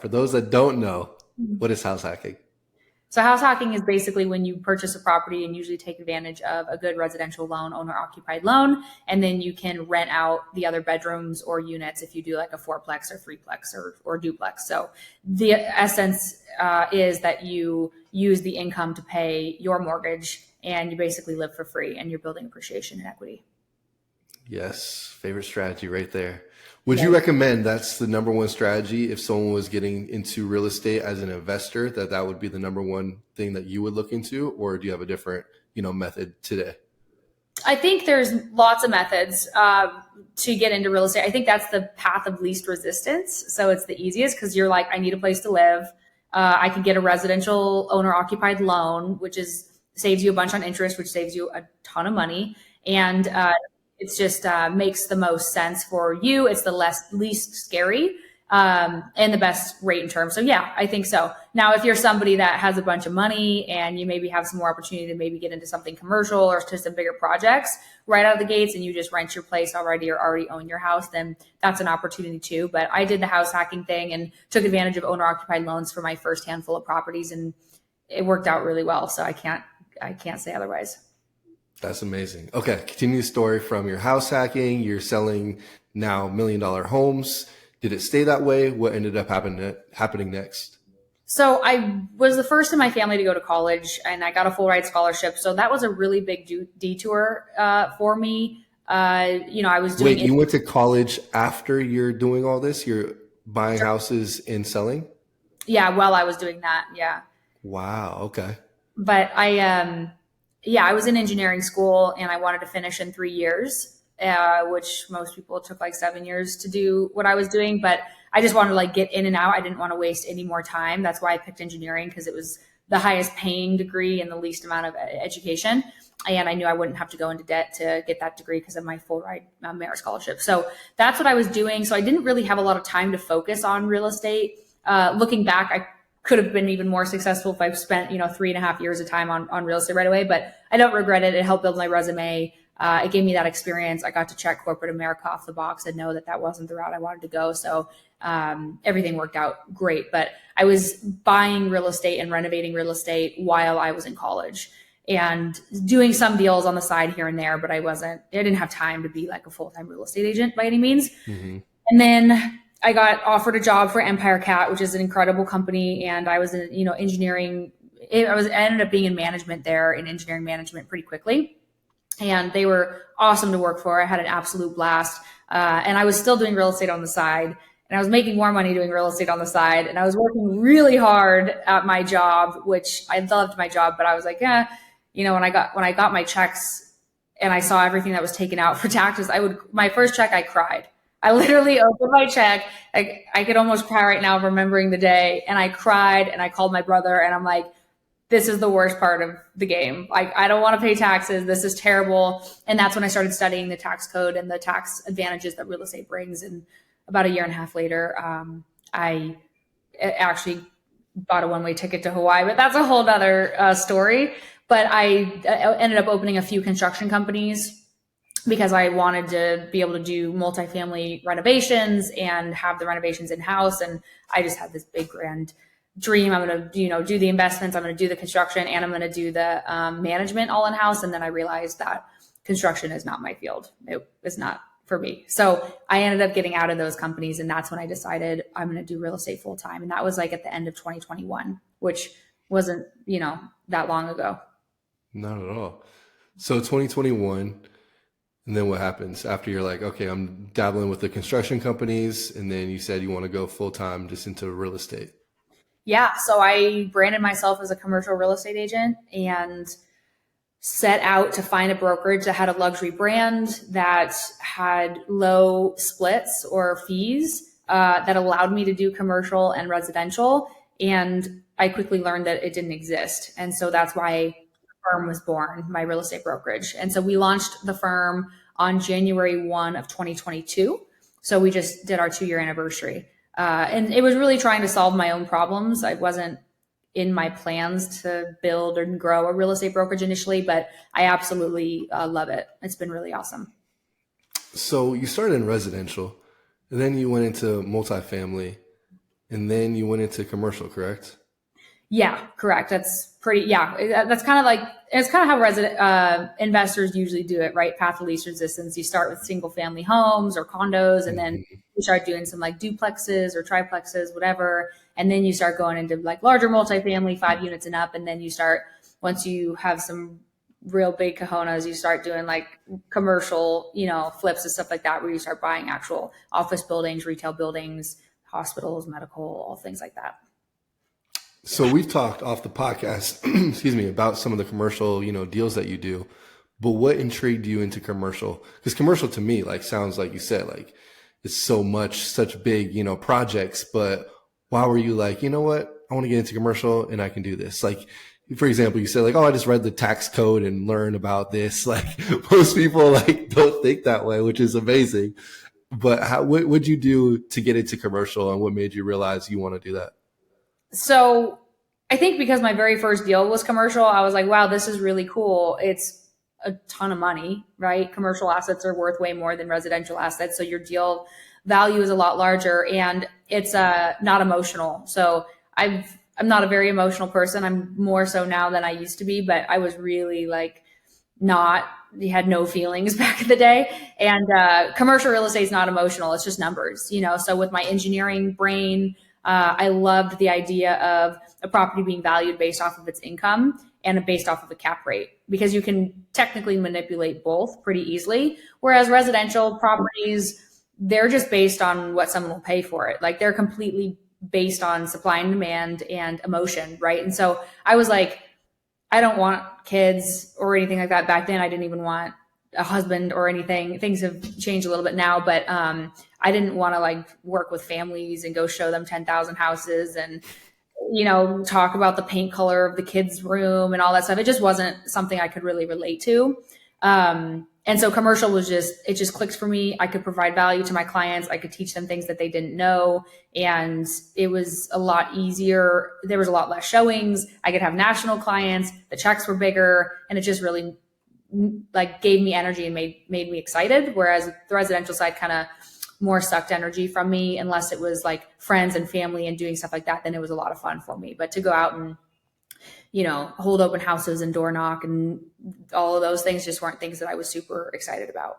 For those that don't know, what is house hacking? So house hacking is basically when you purchase a property and usually take advantage of a good residential loan, owner occupied loan, and then you can rent out the other bedrooms or units if you do like a fourplex or threeplex or duplex. So the essence is that you use the income to pay your mortgage and you basically live for free and you're building appreciation and equity. Yes, favorite strategy right there. Would you Yes. recommend that's the number one strategy if someone was getting into real estate as an investor, that that would be the number one thing that you would look into, or do you have a different, method today? I think there's lots of methods to get into real estate. I think that's the path of least resistance. So it's the easiest because you're like, I need a place to live. I can get a residential owner occupied loan, which is saves you a bunch on interest, which saves you a ton of money. And it's just makes the most sense for you. It's the least scary and the best rate in terms. So yeah, I think so. Now, if you're somebody that has a bunch of money and you maybe have some more opportunity to maybe get into something commercial or to some bigger projects right out of the gates and you just rent your place already or already own your house, then that's an opportunity too. But I did the house hacking thing and took advantage of owner occupied loans for my first handful of properties and it worked out really well. So I can't say otherwise. That's amazing. Okay, continue the story from your house hacking. You're selling now $1 million homes. Did it stay that way? What ended up happening next? So I was the first in my family to go to college and I got a full ride scholarship. So that was a really big detour for me. I was doing Wait, it. you went to college after you're doing all this? You're buying houses and selling? Yeah, while I was doing that. Yeah. Wow. Okay. But I was in engineering school and I wanted to finish in 3 years, which most people took like 7 years to do what I was doing. But I just wanted to like get in and out. I didn't want to waste any more time. That's why I picked engineering because it was the highest paying degree and the least amount of education. And I knew I wouldn't have to go into debt to get that degree because of my full ride merit scholarship. So that's what I was doing. So I didn't really have a lot of time to focus on real estate. Looking back, I could have been even more successful if I spent, 3.5 years of time on real estate right away, but I don't regret it. It helped build my resume. It gave me that experience. I got to check corporate America off the box and know that that wasn't the route I wanted to go. So everything worked out great. But I was buying real estate and renovating real estate while I was in college and doing some deals on the side here and there, but I didn't have time to be like a full-time real estate agent by any means. Hmm. And then I got offered a job for Empire Cat, which is an incredible company. And I was in, engineering. I ended up being in management there in engineering management pretty quickly. And they were awesome to work for. I had an absolute blast. And I was still doing real estate on the side and I was making more money doing real estate on the side. And I was working really hard at my job, which I loved my job, but I was like, yeah, when I got my checks and I saw everything that was taken out for taxes, my first check, I cried. I literally opened my check. I could almost cry right now remembering the day. And I cried and I called my brother and I'm like, this is the worst part of the game. Like, I don't want to pay taxes. This is terrible. And that's when I started studying the tax code and the tax advantages that real estate brings. And about a year and a half later, I actually bought a one-way ticket to Hawaii, but that's a whole nother story. But I ended up opening a few construction companies because I wanted to be able to do multifamily renovations and have the renovations in house. And I just had this big grand dream. I'm going to, do the investments. I'm going to do the construction and I'm going to do the management all in house. And then I realized that construction is not my field. It was not for me. So I ended up getting out of those companies. And that's when I decided I'm going to do real estate full time. And that was like at the end of 2021, which wasn't, that long ago. Not at all. So 2021, and then what happens after you're like, okay, I'm dabbling with the construction companies, and then you said you want to go full time just into real estate. Yeah. So I branded myself as a commercial real estate agent and set out to find a brokerage that had a luxury brand that had low splits or fees that allowed me to do commercial and residential. And I quickly learned that it didn't exist. And so that's why the firm was born, my real estate brokerage. And so we launched the firm on January 1 of 2022. So we just did our 2-year anniversary. And it was really trying to solve my own problems. I wasn't in my plans to build and grow a real estate brokerage initially, but I absolutely love it. It's been really awesome. So you started in residential, and then you went into multifamily. and then you went into commercial, correct? Yeah, correct. That's pretty, yeah. That's kind of like, it's kind of how resident investors usually do it, right? Path of least resistance. You start with single family homes or condos, and then Hmm. you start doing some like duplexes or triplexes, whatever. And then you start going into like larger multifamily, 5 units and up. And then you start, once you have some real big cojones, you start doing like commercial, flips and stuff like that, where you start buying actual office buildings, retail buildings, hospitals, medical, all things like that. So we've talked off the podcast, excuse me, about some of the commercial, deals that you do. But what intrigued you into commercial? Because commercial to me, like, sounds like you said, like, it's so much, such big, projects. But why were you like, you know what? I want to get into commercial and I can do this. Like, for example, you said like, oh, I just read the tax code and learned about this. Like most people like don't think that way, which is amazing. But what would you do to get into commercial, and what made you realize you want to do that? So I think because my very first deal was commercial, I was like, wow, this is really cool. It's a ton of money, right? Commercial assets are worth way more than residential assets. So your deal value is a lot larger, and it's not emotional. So I'm not a very emotional person. I'm more so now than I used to be, but I was really like not, you had no feelings back in the day. And commercial real estate is not emotional. It's just numbers. So with my engineering brain, I loved the idea of a property being valued based off of its income and based off of a cap rate, because you can technically manipulate both pretty easily. Whereas residential properties, they're just based on what someone will pay for it. Like they're completely based on supply and demand and emotion, right? And so I was like, I don't want kids or anything like that. Back then, I didn't even want a husband or anything. Things have changed a little bit now, but I didn't want to like work with families and go show them 10,000 houses and talk about the paint color of the kids' room and all that stuff. It just wasn't something I could really relate to. And so commercial it just clicked for me. I could provide value to my clients. I could teach them things that they didn't know. And it was a lot easier. There was a lot less showings. I could have national clients. The checks were bigger, and it just really like gave me energy and made me excited. Whereas the residential side kind of more sucked energy from me, unless it was like friends and family and doing stuff like that. Then it was a lot of fun for me. But to go out and hold open houses and door knock and all of those things just weren't things that I was super excited about.